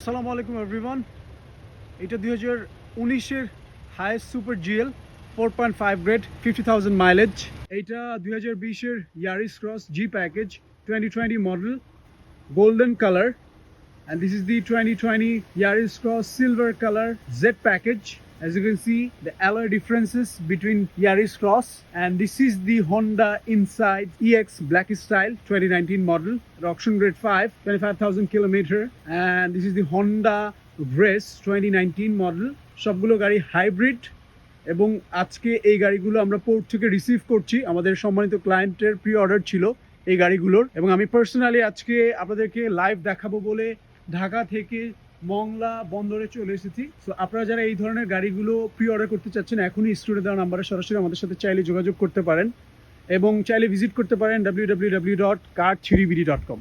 আসসালামু আলাইকুম এভরিওয়ান। এটা 2019-এর highest super GL 4.5 grade 50,000 mileage. এইটা 2020-এর Yaris cross G package 2020 model, golden colour. And this is the 2020 Yaris Cross silver color Z package. As you can see, the alloy differences between Yaris Cross, and this is the Honda Inside EX Black Style 2019 model, auction grade 5, 25,000 kilometer. And this is the Honda Grace 2019 model. সবগুলো গাড়ি hybrid এবং আজকে এই গাড়িগুলো আমরা port থেকে receive করছি। আমাদের সম্মানিত ক্লায়েন্টের প্রি অর্ডার ছিল এই গাড়িগুলোর, এবং আমি পার্সোনালি আজকে আপনাদেরকে লাইভ দেখাবো বলে ঢাকা থেকে মংলা বন্দরে চলে এসেছি। সো আপনারা যারা এই ধরনের গাড়িগুলো প্রি অর্ডার করতে চাচ্ছেন, এখনই স্ক্রিনে দেওয়া নাম্বারে সরাসরি আমাদের সাথে চাইলে যোগাযোগ করতে পারেন এবং চাইলে ভিজিট করতে পারেন www.car3bd.com।